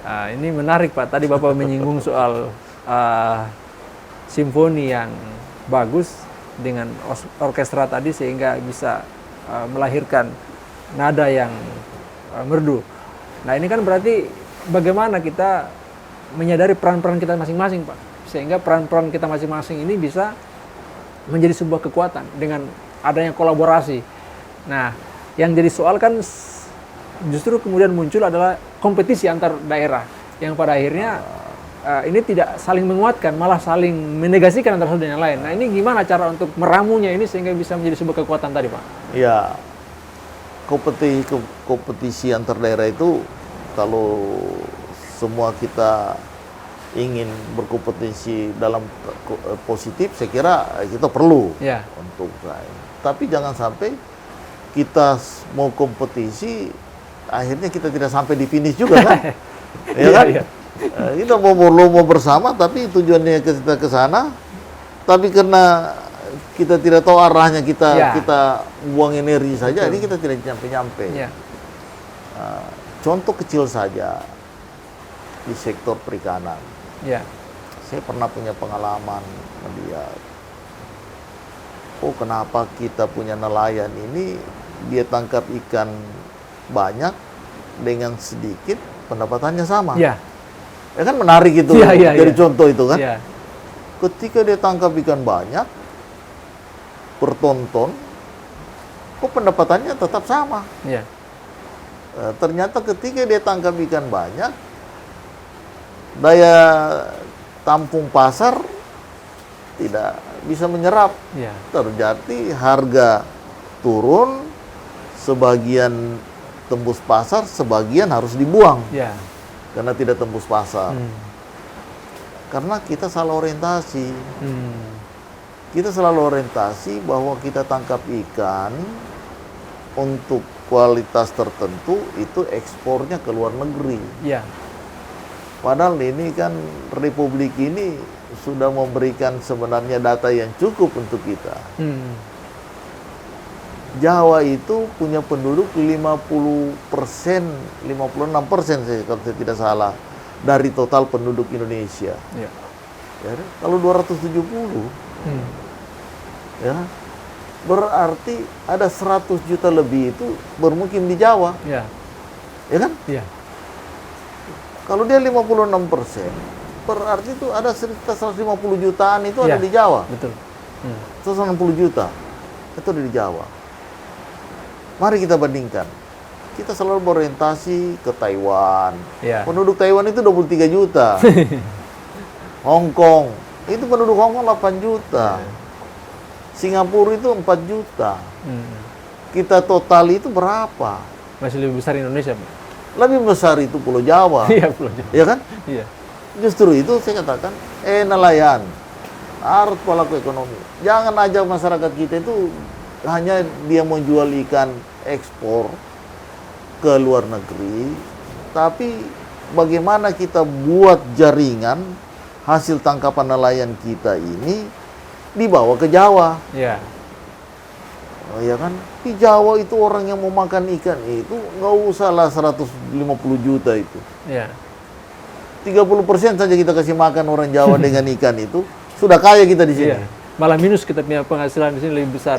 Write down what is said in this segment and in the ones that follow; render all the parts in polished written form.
Ini menarik Pak, tadi Bapak menyinggung soal simfoni yang bagus dengan orkestra tadi sehingga bisa melahirkan nada yang merdu. Nah ini kan berarti bagaimana kita menyadari peran-peran kita masing-masing Pak, sehingga peran-peran kita masing-masing ini bisa menjadi sebuah kekuatan dengan adanya kolaborasi. Nah yang jadi soal kan justru kemudian muncul adalah kompetisi antar daerah yang pada akhirnya ini tidak saling menguatkan, malah saling menegasikan antara satu dan yang lain. Nah ini gimana cara untuk meramunya ini sehingga bisa menjadi sebuah kekuatan tadi Pak? Ya, kompetisi antar daerah itu kalau semua kita ingin berkompetisi dalam positif, saya kira kita perlu untuk tapi jangan sampai kita mau kompetisi akhirnya kita tidak sampai di finish juga kan? Ya kan? Kita mau lomba bersama tapi tujuannya kita ke sana, tapi karena kita tidak tahu arahnya, kita buang energi saja, ini kita tidak nyampe-nyampe. Contoh kecil saja di sektor perikanan. Saya pernah punya pengalaman melihat, kenapa kita punya nelayan ini dia tangkap ikan banyak dengan sedikit pendapatannya sama. Ya kan menarik itu dari contoh itu kan. Ketika dia tangkap ikan banyak per ton, kok pendapatannya tetap sama. Ternyata ketika dia tangkap ikan banyak, daya tampung pasar tidak bisa menyerap. Terjadi harga turun, sebagian tembus pasar, sebagian harus dibuang. Karena tidak tembus pasar. Karena kita salah orientasi. Kita selalu orientasi bahwa kita tangkap ikan untuk kualitas tertentu itu ekspornya ke luar negeri. Padahal ini kan Republik ini sudah memberikan sebenarnya data yang cukup untuk kita. Jawa itu punya penduduk 50%, 56% kalau saya tidak salah dari total penduduk Indonesia. Kalau 270, berarti ada 100 juta lebih itu bermukim di Jawa. Ya kan? Kalau dia 56%, berarti itu ada sekitar 150 jutaan itu ada di Jawa. 160 juta itu ada di Jawa. Mari kita bandingkan. Kita selalu berorientasi ke Taiwan. Penduduk Taiwan itu 23 juta. Hong Kong, itu penduduk Hong Kong 8 juta. Singapura itu 4 juta. Kita total itu berapa? Masih lebih besar Indonesia, Pak. Lebih besar itu Pulau Jawa. Pulau Jawa. Ya kan? Justru itu saya katakan, nelayan harus pelaku ekonomi. Jangan ajak masyarakat kita itu hanya dia menjual ikan ekspor ke luar negeri, tapi bagaimana kita buat jaringan hasil tangkapan nelayan kita ini dibawa ke Jawa. Ya kan? Di Jawa itu orang yang mau makan ikan itu nggak usahlah 150 juta itu. 30% saja kita kasih makan orang Jawa dengan ikan itu, sudah kaya kita di sini. Malah minus kita punya penghasilan di sini lebih besar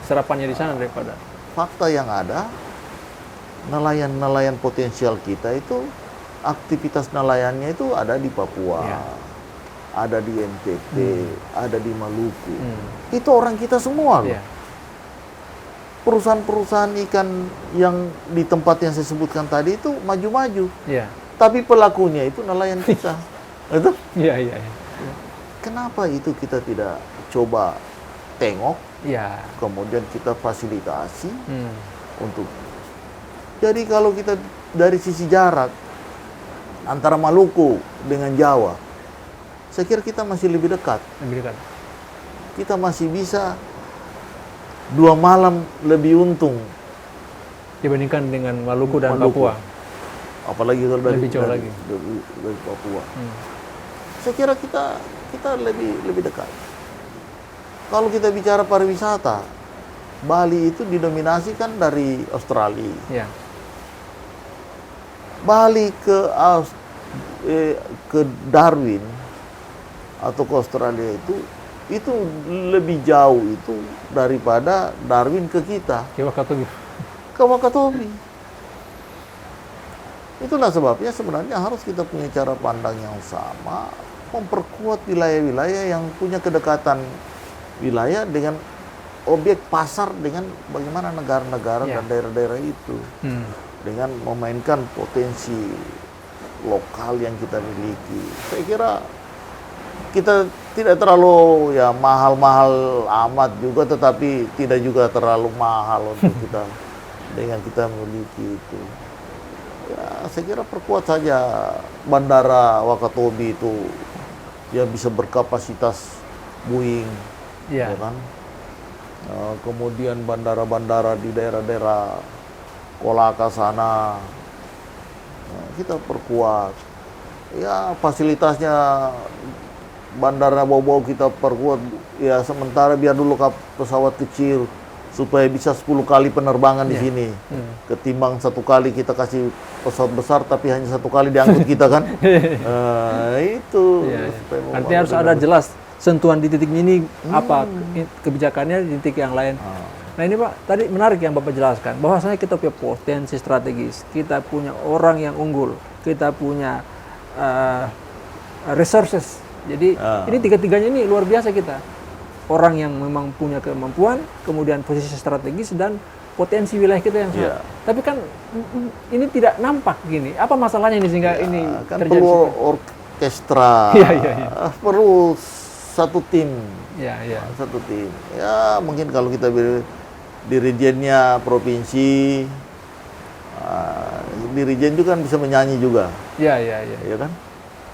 serapannya di sana daripada. Fakta yang ada, nelayan-nelayan potensial kita itu aktivitas nelayannya itu ada di Papua, ada di NTT, ada di Maluku. Itu orang kita semua loh. Perusahaan-perusahaan ikan yang di tempat yang saya sebutkan tadi itu maju-maju. Tapi pelakunya itu nelayan kita. Itu? Kenapa itu kita tidak coba tengok, kemudian kita fasilitasi untuk. Jadi kalau kita dari sisi jarak antara Maluku dengan Jawa, saya kira kita masih lebih dekat. Kita masih bisa 2 malam lebih untung dibandingkan dengan Maluku dan Papua. Apalagi kalau dari Papua. Saya kira kita lebih dekat. Kalau kita bicara pariwisata, Bali itu didominasi kan dari Australia. Bali ke ke Darwin atau ke Australia itu lebih jauh itu daripada Darwin ke kita. Ke Wakatobi. Ke Wakatobi. Itulah sebabnya sebenarnya harus kita punya cara pandang yang sama, memperkuat wilayah-wilayah yang punya kedekatan wilayah dengan objek pasar dengan bagaimana negara-negara dan daerah-daerah itu. Dengan memainkan potensi lokal yang kita miliki. Saya kira kita tidak terlalu ya mahal-mahal amat juga, tetapi tidak juga terlalu mahal untuk kita dengan kita memiliki itu. Ya, saya kira perkuat saja Bandara Wakatobi itu, ya bisa berkapasitas Boeing, ya kan? Kemudian bandara-bandara di daerah-daerah Kolaka sana, kita perkuat. Ya fasilitasnya bandara bau-bau kita perkuat. Ya sementara biar dulu pesawat kecil supaya bisa 10 kali penerbangan di sini. Ketimbang 1 kali kita kasih pesawat besar tapi hanya 1 kali diangkut kita kan. Itu. Artinya harus ada jelas sentuhan di titik ini apa kebijakannya di titik yang lain. Nah ini Pak, tadi menarik yang Bapak jelaskan, bahwasanya kita punya potensi strategis, kita punya orang yang unggul, kita punya resources. Jadi ini tiga-tiganya ini luar biasa kita. Orang yang memang punya kemampuan, kemudian posisi strategis dan potensi wilayah kita yang sangat. Tapi kan ini tidak nampak gini. Apa masalahnya ini sehingga ini kan terjadi? Perlu orkestra, perlu satu tim, satu tim. Ya mungkin kalau kita dirijennya provinsi, dirijen juga kan bisa menyanyi juga. Ya kan?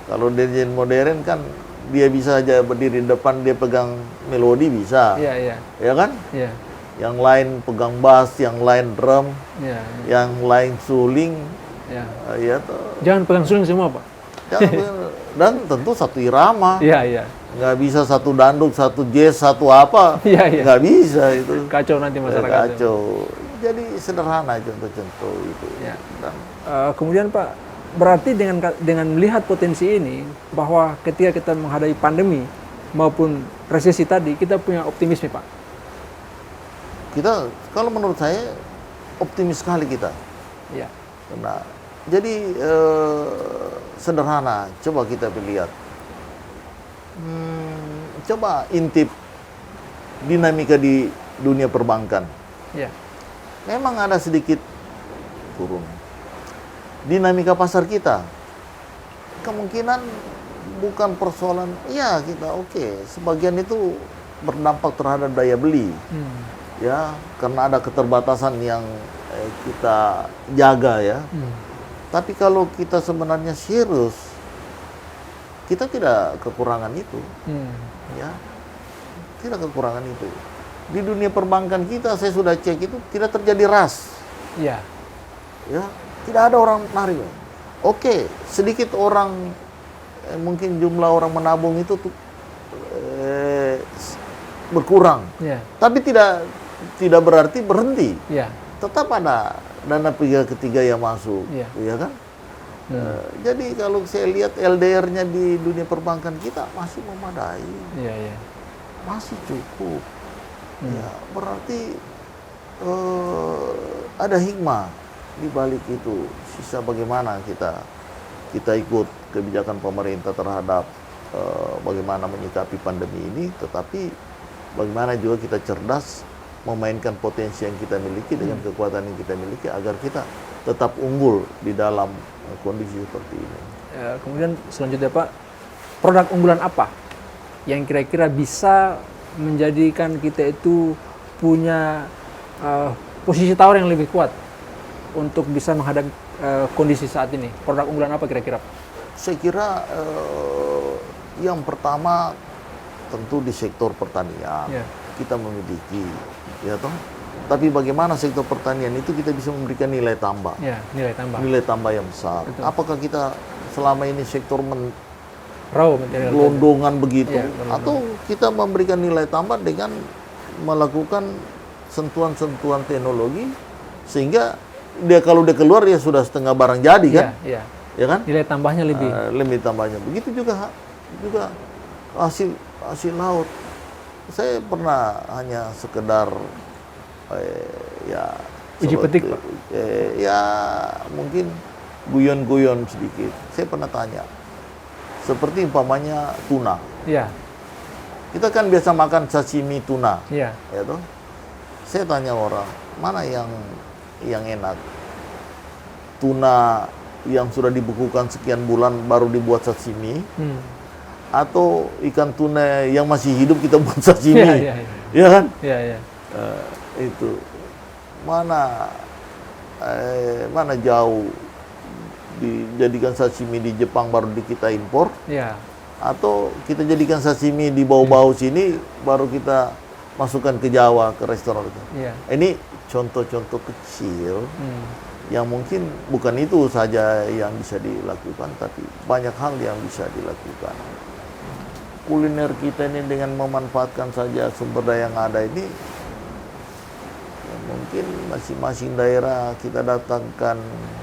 Kalau dirijen modern kan dia bisa aja berdiri di depan, dia pegang melodi bisa. Ya kan? Yang lain pegang bass, yang lain drum, yang lain suling. Jangan pegang suling semua, Pak. Dan tentu satu irama. Nggak bisa satu danduk, satu jazz, satu apa. Nggak bisa itu. Kacau nanti masyarakat. Kacau. Jadi sederhana contoh-contoh itu. Kemudian Pak, berarti dengan melihat potensi ini, bahwa ketika kita menghadapi pandemi maupun resesi tadi, kita punya optimisme, Pak? Kita, kalau menurut saya, optimis sekali kita. Karena, jadi sederhana, coba kita lihat. Coba intip dinamika di dunia perbankan. Memang ada sedikit turun. Dinamika pasar kita kemungkinan bukan persoalan, ya kita sebagian itu berdampak terhadap daya beli, ya karena ada keterbatasan yang kita jaga ya. Tapi kalau kita sebenarnya serius, kita tidak kekurangan itu, ya tidak kekurangan itu. Di dunia perbankan kita, saya sudah cek itu tidak terjadi ras, ya. Tidak ada orang narik. Sedikit orang, mungkin jumlah orang menabung itu berkurang. Tapi tidak berarti berhenti. Tetap ada dana pihak ketiga yang masuk, ya kan? Jadi kalau saya lihat LDR-nya di dunia perbankan kita masih memadai, masih cukup. Ya, berarti ada hikmah di balik itu. Sisa bagaimana kita ikut kebijakan pemerintah terhadap bagaimana menyikapi pandemi ini, tetapi bagaimana juga kita cerdas memainkan potensi yang kita miliki dengan kekuatan yang kita miliki agar kita tetap unggul di dalam kondisi seperti ini. Kemudian selanjutnya Pak, produk unggulan apa yang kira-kira bisa menjadikan kita itu punya posisi tawar yang lebih kuat untuk bisa menghadapi kondisi saat ini? Produk unggulan apa kira-kira? Saya kira yang pertama tentu di sektor pertanian kita memiliki, ya toh. Tapi bagaimana sektor pertanian itu kita bisa memberikan nilai tambah? Nilai tambah yang besar. Betul. Apakah kita selama ini sektor gelondongan begitu, atau kita memberikan nilai tambah dengan melakukan sentuhan-sentuhan teknologi sehingga kalau dia keluar ya sudah setengah barang jadi kan? ya kan? Nilai tambahnya lebih. Lebih tambahnya. Begitu juga hasil laut. Saya pernah hanya sekedar ya uji petik, Pak. Ya mungkin guyon-guyon sedikit. Saya pernah tanya, seperti umpamanya tuna. Iya. Kita kan biasa makan sashimi tuna, Iya. ya toh. Saya tanya orang, mana yang enak? Tuna yang sudah dibekukan sekian bulan baru dibuat sashimi, atau ikan tuna yang masih hidup kita buat sashimi, ya kan? Iya. Itu mana jauh dijadikan sashimi di Jepang baru kita impor, atau kita jadikan sashimi di bau-bau sini baru kita masukkan ke Jawa ke restoran itu. Ini contoh-contoh kecil yang mungkin bukan itu saja yang bisa dilakukan, tapi banyak hal yang bisa dilakukan. Kuliner kita ini dengan memanfaatkan saja sumber daya yang ada ini, ya mungkin masing-masing daerah kita datangkan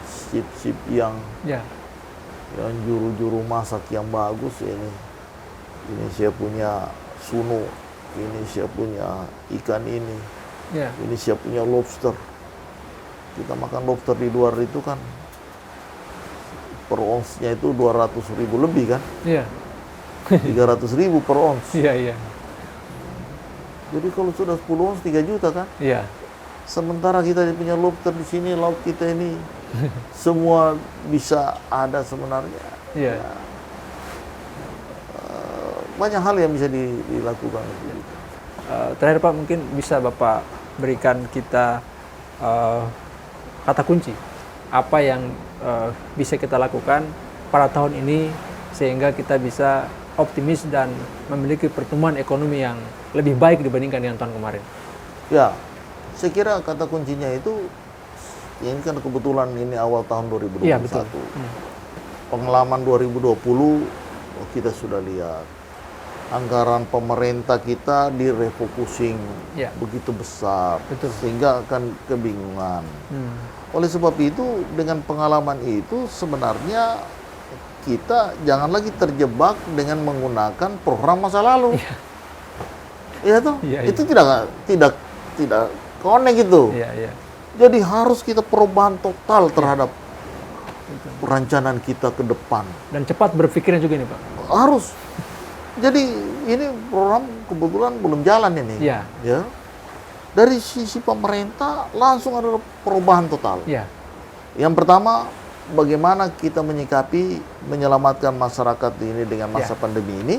sip-sip yang juru-juru masak yang bagus. Ini saya punya sunu, ini saya punya ikan ini saya punya lobster. Kita makan lobster di luar itu kan per onsnya itu 200.000 lebih kan? 300.000 per ons. Iya. Jadi kalau sudah 10 ons 3 juta kan? Iya. Sementara kita punya lobster di sini, laut kita ini semua bisa ada sebenarnya. Iya. Banyak hal yang bisa dilakukan. Terakhir Pak, mungkin bisa Bapak berikan kita kata kunci apa yang bisa kita lakukan pada tahun ini sehingga kita bisa optimis dan memiliki pertumbuhan ekonomi yang lebih baik dibandingkan dengan tahun kemarin. Ya, saya kira kata kuncinya itu, ini kan kebetulan ini awal tahun 2021. Iya, betul. Pengalaman 2020 kita sudah lihat anggaran pemerintah kita direfocusing begitu besar, sehingga akan kebingungan. Oleh sebab itu, dengan pengalaman itu sebenarnya kita jangan lagi terjebak dengan menggunakan program masa lalu. Iya toh? Itu tidak connect gitu. Jadi harus kita perubahan total terhadap perencanaan kita ke depan. Dan cepat berpikirnya juga nih Pak. Harus. Jadi ini program kebetulan belum jalan ini. Ya. Dari sisi pemerintah langsung ada perubahan total. Yang pertama, bagaimana kita menyikapi menyelamatkan masyarakat ini dengan masa pandemi ini.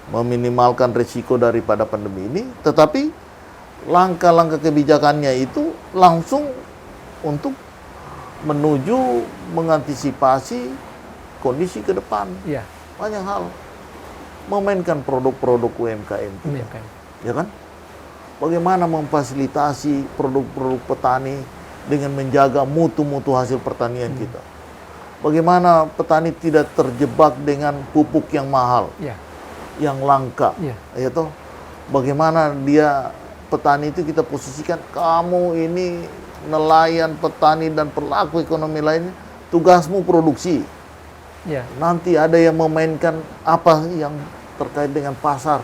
Meminimalkan risiko daripada pandemi ini, tetapi langkah-langkah kebijakannya itu langsung untuk menuju mengantisipasi kondisi ke depan. Banyak hal. Memainkan produk-produk UMKM kita. Ya kan? Bagaimana memfasilitasi produk-produk petani dengan menjaga mutu-mutu hasil pertanian kita. Bagaimana petani tidak terjebak dengan pupuk yang mahal, yang langka. Ya toh? Bagaimana petani itu kita posisikan, kamu ini nelayan, petani, dan pelaku ekonomi lainnya, tugasmu produksi. Nanti ada yang memainkan apa yang terkait dengan pasar.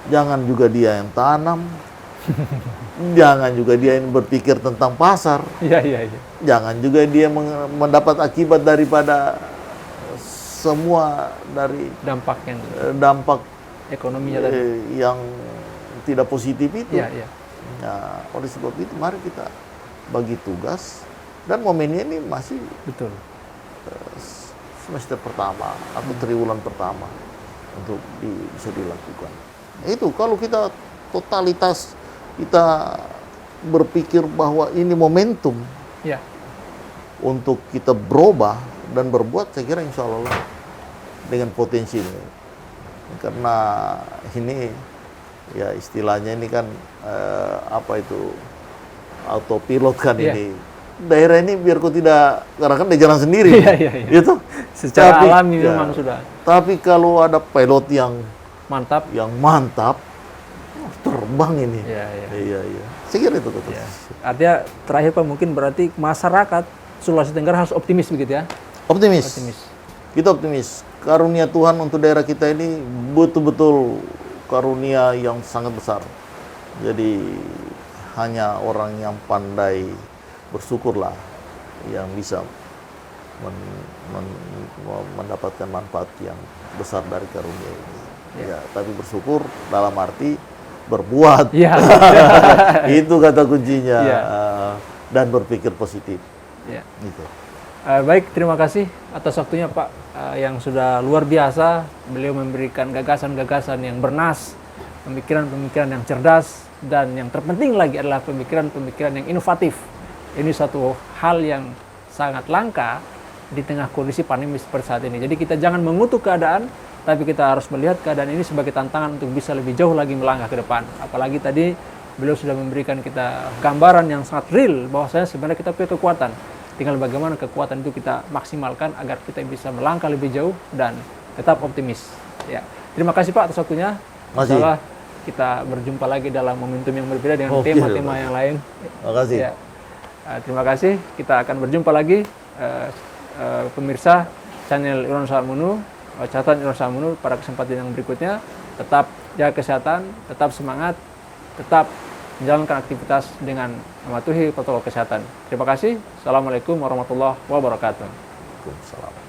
Jangan juga dia yang tanam. Jangan juga dia yang berpikir tentang pasar. Jangan juga dia mendapat akibat daripada semua dari dampak ekonominya yang tidak positif itu. Nah, oleh sebab itu mari kita bagi tugas, dan momennya ini masih semester pertama atau triwulan pertama untuk bisa dilakukan. Itu kalau kita totalitas kita berpikir bahwa ini momentum untuk kita berubah dan berbuat, saya kira insya Allah dengan potensi ini. Karena ini ya istilahnya ini kan autopilot kan ini. Daerah ini biar kok tidak, karena kan dia jalan sendiri. Gitu. Secara alami memang sudah. Tapi kalau ada pilot yang mantap, terbang ini. Iya. Saya kira itu betul. Artinya terakhir Pak, mungkin berarti masyarakat Sulawesi Tenggara harus optimis begitu ya? Optimis. Optimis. Kita optimis. Karunia Tuhan untuk daerah kita ini betul-betul karunia yang sangat besar. Jadi hanya orang yang pandai bersyukurlah yang bisa mendapatkan manfaat yang besar dari karunia ini. Ya, tapi bersyukur dalam arti berbuat. Ya. Itu kata kuncinya. Ya. Dan berpikir positif. Ya. Gitu. Baik, terima kasih atas waktunya Pak, yang sudah luar biasa. Beliau memberikan gagasan-gagasan yang bernas, pemikiran-pemikiran yang cerdas, dan yang terpenting lagi adalah pemikiran-pemikiran yang inovatif. Ini satu hal yang sangat langka di tengah kondisi pandemi seperti saat ini. Jadi kita jangan mengutuk keadaan, tapi kita harus melihat keadaan ini sebagai tantangan untuk bisa lebih jauh lagi melangkah ke depan. Apalagi tadi beliau sudah memberikan kita gambaran yang sangat real bahwasanya sebenarnya kita punya kekuatan. Tinggal bagaimana kekuatan itu kita maksimalkan agar kita bisa melangkah lebih jauh dan tetap optimis. Ya, terima kasih Pak atas waktunya. Insyaallah kita berjumpa lagi dalam momentum yang berbeda dengan tema-tema yang lain. Terima kasih. Ya. Terima kasih. Kita akan berjumpa lagi, pemirsa channel Irwan Salmunu, catatan Irwan Salmunu pada kesempatan yang berikutnya. Tetap jaga kesehatan, tetap semangat, tetap menjalankan aktivitas dengan mematuhi protokol kesehatan. Terima kasih. Assalamualaikum warahmatullahi wabarakatuh. Waalaikumsalam.